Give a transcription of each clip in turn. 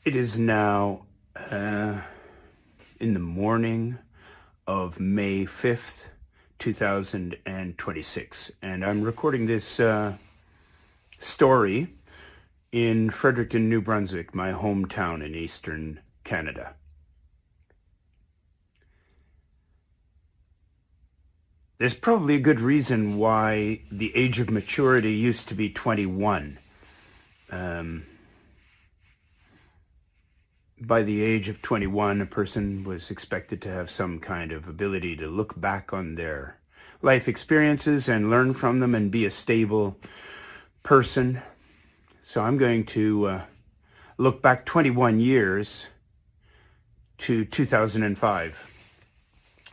It is now in the morning of May 5th, 2026, and I'm recording this story in Fredericton, New Brunswick, my hometown in eastern Canada. There's probably a good reason why the age of maturity used to be 21. By the age of 21, a person was expected to have some kind of ability to look back on their life experiences and learn from them and be a stable person. So I'm going to look back 21 years to 2005,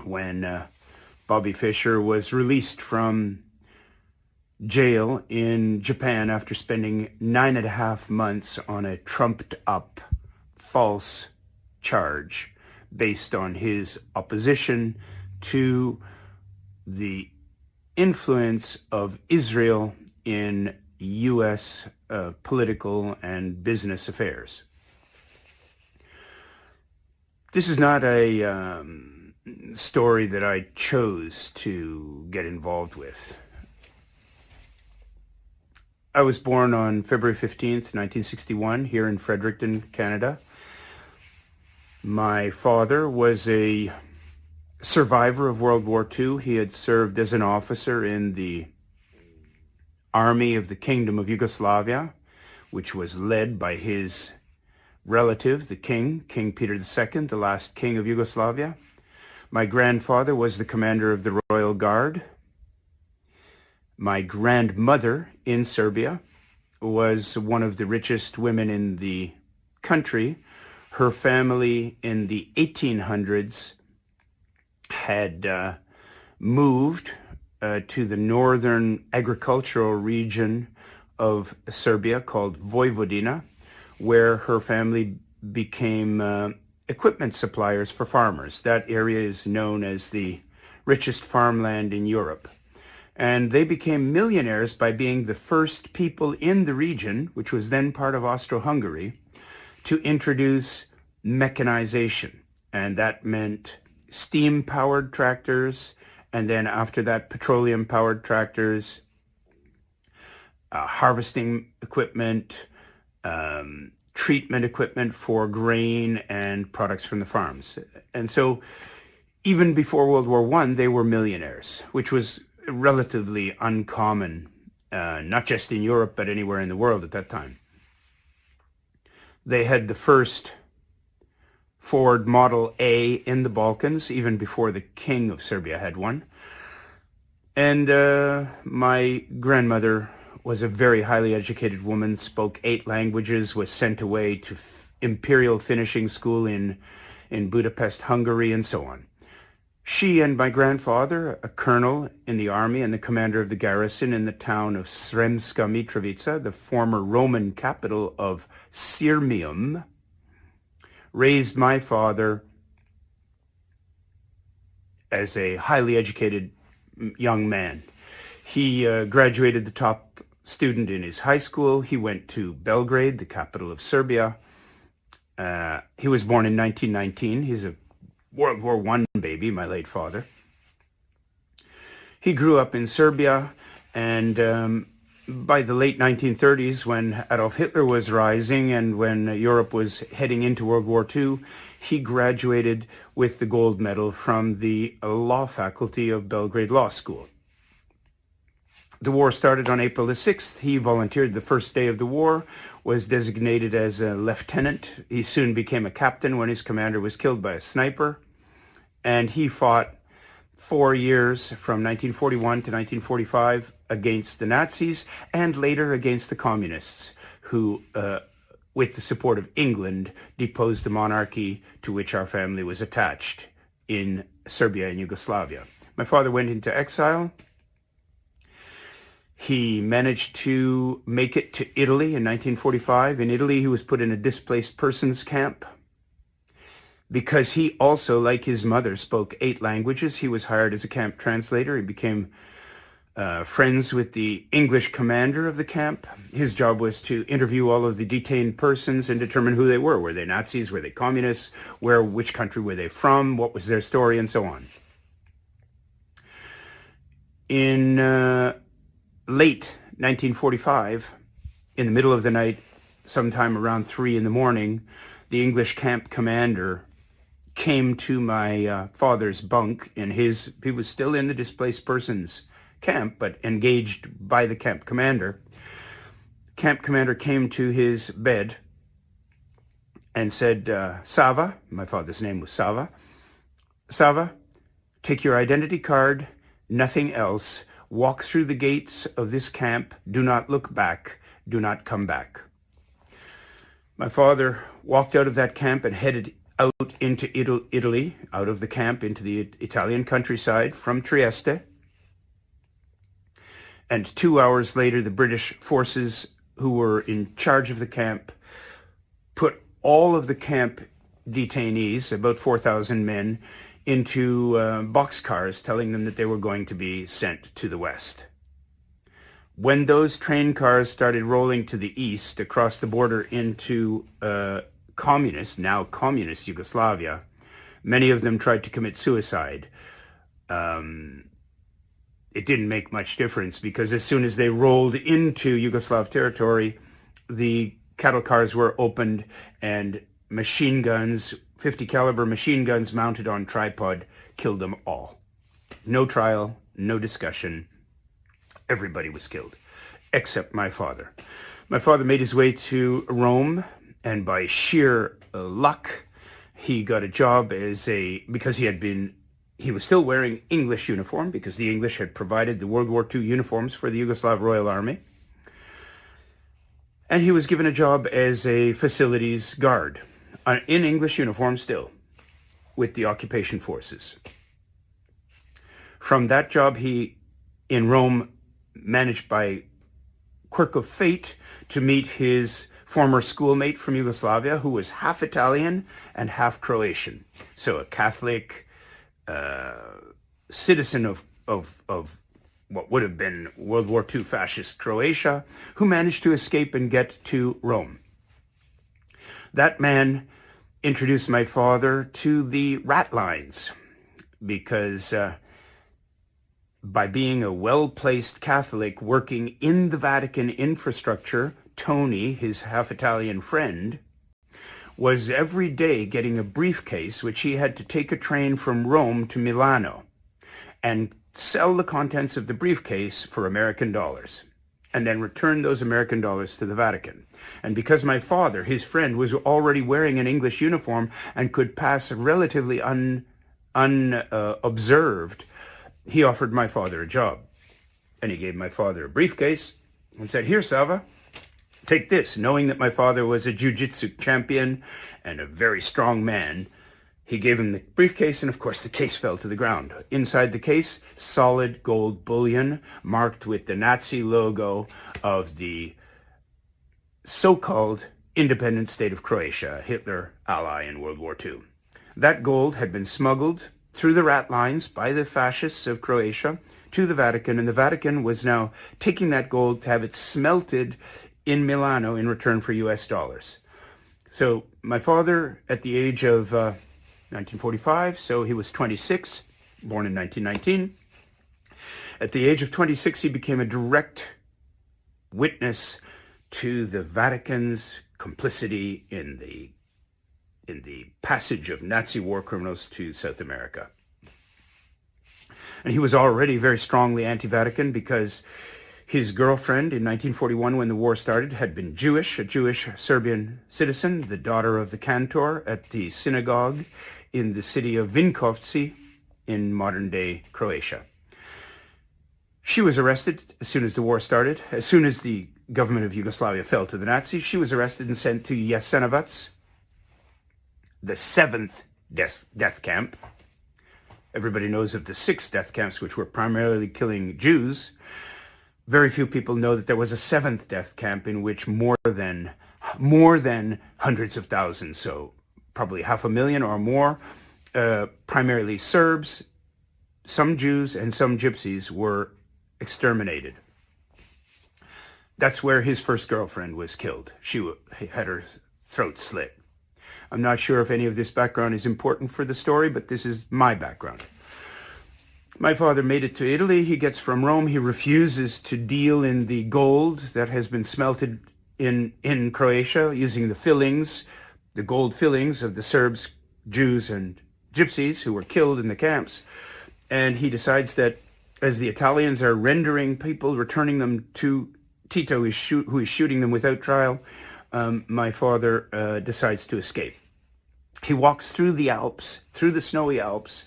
when Bobi Fishera was released from jail in Japan after spending 9.5 months on a trumped-up false charge based on his opposition to the influence of Israel in U.S. Political and business affairs. This is not a story that I chose to get involved with. I was born on February 15th, 1961, here in Fredericton, Canada. My father was a survivor of World War II. He had served as an officer in the Army of the Kingdom of Yugoslavia, which was led by his relative, the King Peter II, the last king of Yugoslavia. My grandfather was the commander of the Royal Guard. My grandmother in Serbia was one of the richest women in the country. Her family in the 1800s had moved to the northern agricultural region of Serbia called Vojvodina, where her family became equipment suppliers for farmers. That area is known as the richest farmland in Europe. And they became millionaires by being the first people in the region, which was then part of Austro-Hungary, to introduce mechanization. And that meant steam-powered tractors, and then after that, petroleum-powered tractors, harvesting equipment, treatment equipment for grain and products from the farms. And so even before World War I, they were millionaires, which was relatively uncommon, not just in Europe, but anywhere in the world at that time. They had the first Ford Model A in the Balkans, even before the King of Serbia had one. And my grandmother was a very highly educated woman, spoke 8 languages, was sent away to Imperial Finishing School in Budapest, Hungary, and so on. She and my grandfather, a colonel in the army and the commander of the garrison in the town of Sremskoj Mitrovica, the former Roman capital of Sirmium, raised my father as a highly educated young man. He graduated the top student in his high school. He went to Belgrade, the capital of Serbia. He was born in 1919. He's a World War I baby, my late father. He grew up in Serbia, and by the late 1930s, when Adolf Hitler was rising and when Europe was heading into World War II, he graduated with the gold medal from the law faculty of Belgrade Law School. The war started on April the 6th. He volunteered the first day of the war, was designated as a lieutenant. He soon became a captain when his commander was killed by a sniper. And he fought 4 years from 1941 to 1945 against the Nazis and later against the communists who, with the support of England, deposed the monarchy to which our family was attached in Serbia and Yugoslavia. My father went into exile. He managed to make it to Italy in 1945. In Italy, he was put in a displaced persons camp. Because he also, like his mother, spoke 8 languages, he was hired as a camp translator. He became friends with the English commander of the camp. His job was to interview all of the detained persons and determine who they were. Were they Nazis? Were they communists? Which country were they from? What was their story? And so on. In late 1945, in the middle of the night, sometime around 3 in the morning, the English camp commander came to my father's bunk in he was still in the displaced persons camp, but engaged by the camp commander. Camp commander came to his bed and said, Sava, my father's name was Sava, Sava, take your identity card, nothing else, walk through the gates of this camp, do not look back, do not come back. My father walked out of that camp and headed out into Italy, out of the camp into the Italian countryside from Trieste. And 2 hours later, the British forces who were in charge of the camp put all of the camp detainees, about 4,000 men, into boxcars, telling them that they were going to be sent to the west. When those train cars started rolling to the east, across the border into now communist Yugoslavia, many of them tried to commit suicide. It didn't make much difference, because as soon as they rolled into Yugoslav territory, the cattle cars were opened and machine guns, 50 caliber machine guns mounted on tripod, killed them all. No trial, no discussion. Everybody was killed, except my father. My father made his way to Rome, and by sheer luck, he got a job because he was still wearing English uniform, because the English had provided the World War II uniforms for the Yugoslav Royal Army. And he was given a job as a facilities guard, in English uniform still, with the occupation forces. From that job, he, in Rome, managed by quirk of fate to meet his former schoolmate from Yugoslavia, who was half Italian and half Croatian. So a Catholic citizen of what would have been World War II fascist Croatia, who managed to escape and get to Rome. That man introduced my father to the rat lines, because by being a well-placed Catholic working in the Vatican infrastructure, Tony, his half-Italian friend, was every day getting a briefcase which he had to take a train from Rome to Milano and sell the contents of the briefcase for American dollars, and then return those American dollars to the Vatican. And because my father, his friend, was already wearing an English uniform and could pass relatively unobserved, he offered my father a job. And he gave my father a briefcase and said, "Here, Sava, take this," knowing that my father was a jiu-jitsu champion and a very strong man. He gave him the briefcase, and of course the case fell to the ground. Inside the case, solid gold bullion marked with the Nazi logo of the so-called independent state of Croatia, Hitler ally in World War II. That gold had been smuggled through the rat lines by the fascists of Croatia to the Vatican, and the Vatican was now taking that gold to have it smelted in Milano in return for US dollars. So my father, at the age of 1945, so he was 26, born in 1919. At the age of 26, he became a direct witness to the Vatican's complicity in the passage of Nazi war criminals to South America. And he was already very strongly anti-Vatican, because his girlfriend in 1941, when the war started, had been Jewish, a Jewish Serbian citizen, the daughter of the cantor at the synagogue in the city of Vinkovci in modern-day Croatia. She was arrested as soon as the war started. As soon as the government of Yugoslavia fell to the Nazis, she was arrested and sent to Jasenovac, the 7th death camp. Everybody knows of the 6 death camps, which were primarily killing Jews. Very few people know that there was a 7th death camp in which more than hundreds of thousands, so probably 500,000 or more, primarily Serbs, some Jews and some Gypsies, were exterminated. That's where his first girlfriend was killed. She had her throat slit. I'm not sure if any of this background is important for the story, but this is my background. My father made it to Italy. He gets from Rome. He refuses to deal in the gold that has been smelted in Croatia using the fillings, the gold fillings of the Serbs, Jews, and Gypsies who were killed in the camps. And he decides that as the Italians are rendering people, returning them to Tito, who is shooting them without trial, my father decides to escape. He walks through the Alps, through the snowy Alps.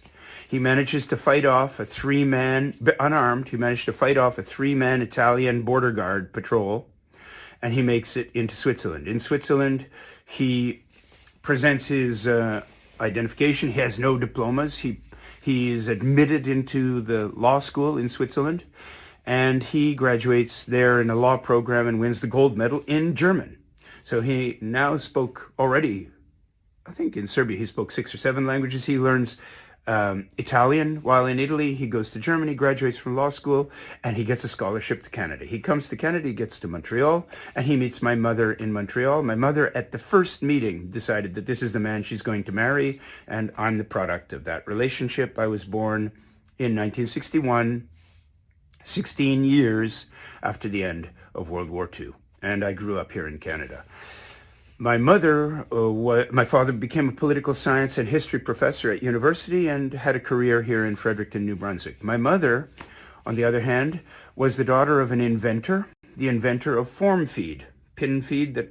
He manages to fight off a three-man, unarmed, he managed to fight off a three-man Italian border guard patrol, and he makes it into Switzerland. In Switzerland, he presents his identification. He has no diplomas. He is admitted into the law school in Switzerland, and he graduates there in a law program and wins the gold medal in German. So he now spoke already, I think in Serbia, he spoke 6 or 7 languages. He learns Italian while in Italy. He goes to Germany, graduates from law school, and he gets a scholarship to Canada. He comes to Canada, he gets to Montreal, and he meets my mother in Montreal. My mother, at the first meeting, decided that this is the man she's going to marry, and I'm the product of that relationship. I was born in 1961, 16 years after the end of World War II, and I grew up here in Canada. My father became a political science and history professor at university and had a career here in Fredericton, New Brunswick. My mother, on the other hand, was the daughter of an inventor, the inventor of form feed, pin feed,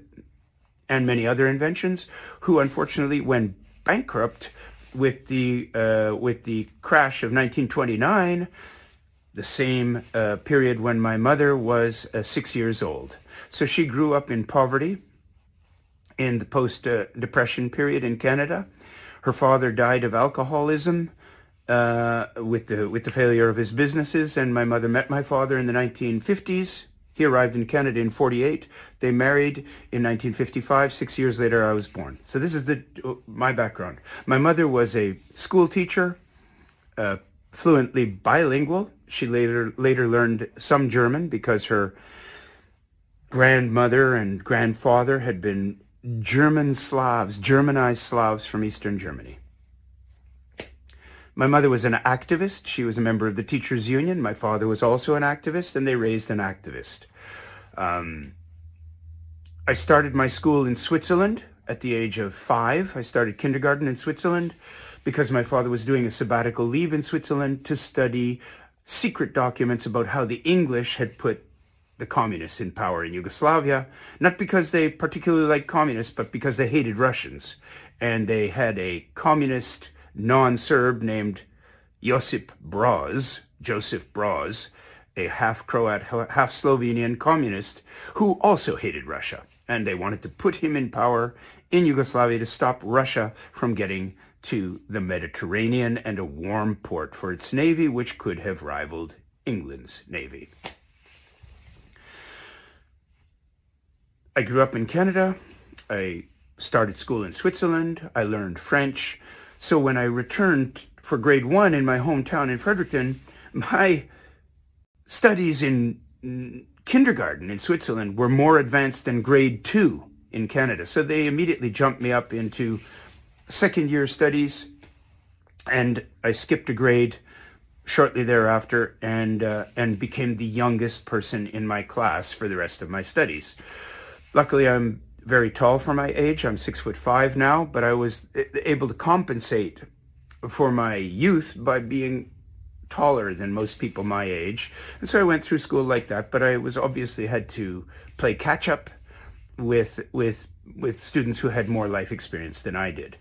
and many other inventions, who unfortunately went bankrupt with the crash of 1929, the same period when my mother was 6 years old. So she grew up in poverty in the post-depression period in Canada. Her father died of alcoholism with the failure of his businesses, and my mother met my father in the 1950s. He arrived in Canada in 48. They married in 1955. 6 years later, I was born. So this is my background. My mother was a school teacher, fluently bilingual. She later learned some German because her grandmother and grandfather had been Germanized Slavs from Eastern Germany. My mother was an activist. She was a member of the Teachers Union. My father was also an activist, and they raised an activist. I started my school in Switzerland at the age of 5. I started kindergarten in Switzerland because my father was doing a sabbatical leave in Switzerland to study secret documents about how the English had put the communists in power in Yugoslavia, not because they particularly liked communists, but because they hated Russians. And they had a communist non-Serb named Josip Broz, a half-Croat, half-Slovenian communist who also hated Russia. And they wanted to put him in power in Yugoslavia to stop Russia from getting to the Mediterranean and a warm port for its navy, which could have rivaled England's navy. I grew up in Canada. I started school in Switzerland. I learned French. So when I returned for grade 1 in my hometown in Fredericton, my studies in kindergarten in Switzerland were more advanced than grade 2 in Canada. So they immediately jumped me up into second-year studies, and I skipped a grade shortly thereafter and became the youngest person in my class for the rest of my studies. Luckily, I'm very tall for my age. I'm 6'5" now, but I was able to compensate for my youth by being taller than most people my age. And so I went through school like that, but I was obviously had to play catch up with students who had more life experience than I did.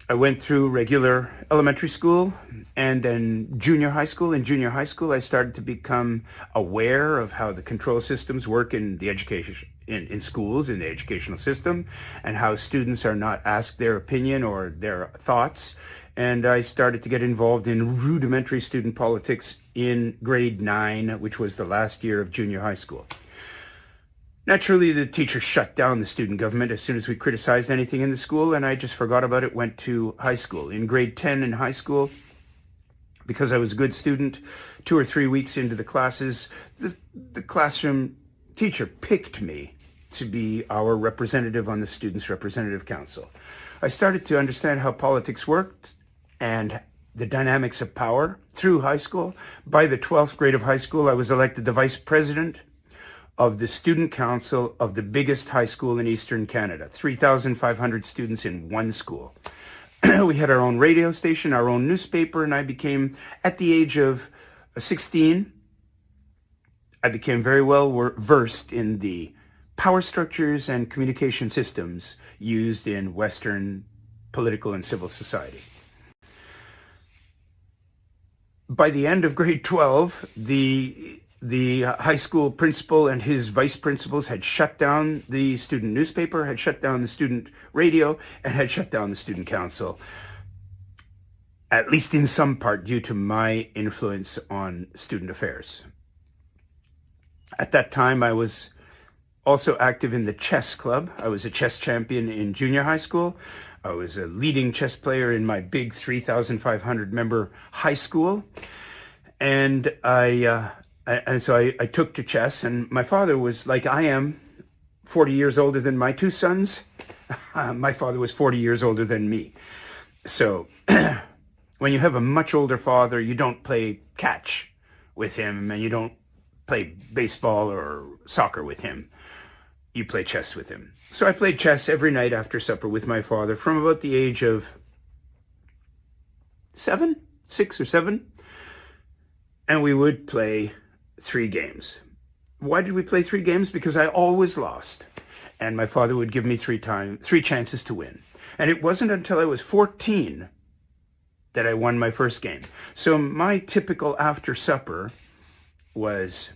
I went through regular elementary school and then junior high school. In junior high school, I started to become aware of how the control systems work in the education, in schools, in the educational system, and how students are not asked their opinion or their thoughts. And I started to get involved in rudimentary student politics in grade 9, which was the last year of junior high school. Naturally, the teachers shut down the student government as soon as we criticized anything in the school, and I just forgot about it, went to high school. In grade 10 in high school, Because I was a good student, 2 or 3 weeks into the classes, the classroom teacher picked me to be our representative on the Students' Representative Council. I started to understand how politics worked and the dynamics of power through high school. By the 12th grade of high school, I was elected the vice president of the student council of the biggest high school in Eastern Canada, 3,500 students in one school. We had our own radio station, our own newspaper, and I became, at the age of 16, I became very well versed in the power structures and communication systems used in Western political and civil society. By the end of grade 12, the high school principal and his vice principals had shut down the student newspaper, had shut down the student radio, and had shut down the student council, at least in some part due to my influence on student affairs. At that time, I was also active in the chess club. I was a chess champion in junior high school. I was a leading chess player in my big 3,500 member high school. And so I took to chess, and my father was, like I am, 40 years older than my two sons. My father was 40 years older than me. So when you have a much older father, you don't play catch with him, and you don't play baseball or soccer with him. You play chess with him. So I played chess every night after supper with my father from about the age of 6 or 7. And we would play 3 games. Why did we play 3 games? Because I always lost. And my father would give me 3 chances to win. And it wasn't until I was 14 that I won my first game. So my typical after supper was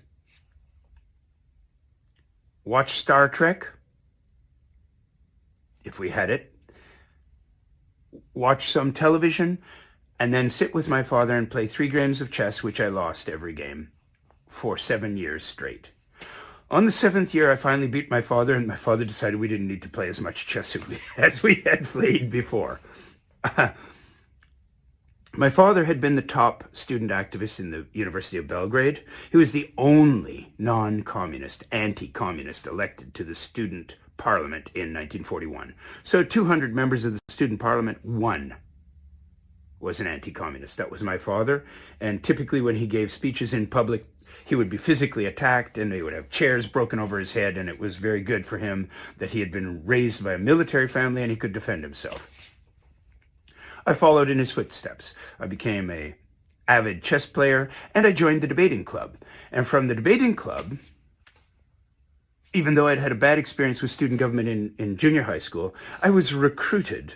watch Star Trek, if we had it, watch some television, and then sit with my father and play 3 games of chess, which I lost every game for 7 years straight. On the 7th year, I finally beat my father, and my father decided we didn't need to play as much chess as we had played before. My father had been the top student activist in the University of Belgrade. He was the only non-communist, anti-communist elected to the student parliament in 1941. So 200 members of the student parliament, 1 was an anti-communist. That was my father. And typically when he gave speeches in public, he would be physically attacked and they would have chairs broken over his head, and it was very good for him that he had been raised by a military family and he could defend himself. I followed in his footsteps. I became an avid chess player, and I joined the debating club. And from the debating club, even though I'd had a bad experience with student government in junior high school, I was recruited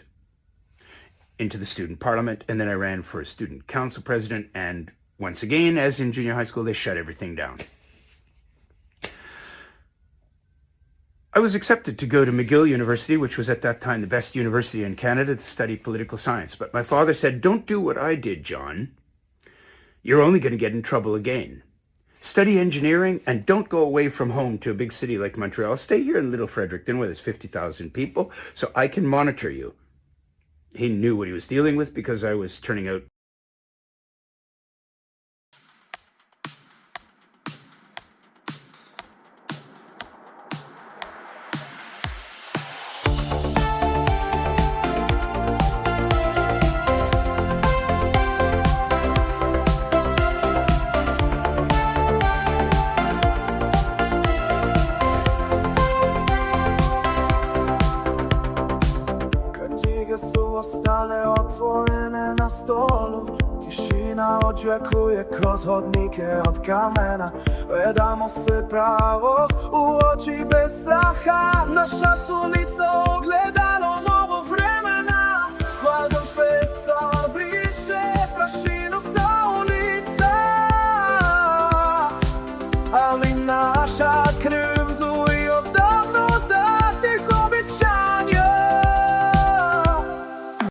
into the student parliament, and then I ran for a student council president, and once again, as in junior high school, they shut everything down. I was accepted to go to McGill University, which was at that time the best university in Canada, to study political science. But my father said, "Don't do what I did, John. You're only going to get in trouble again. Study engineering and don't go away from home to a big city like Montreal. Stay here in Little Fredericton where there's 50,000 people so I can monitor you." He knew what he was dealing with because I was turning out Očekuje kroz hodnike od kamena. Gledamo se pravo u oči bez straha. Naša su lica ogled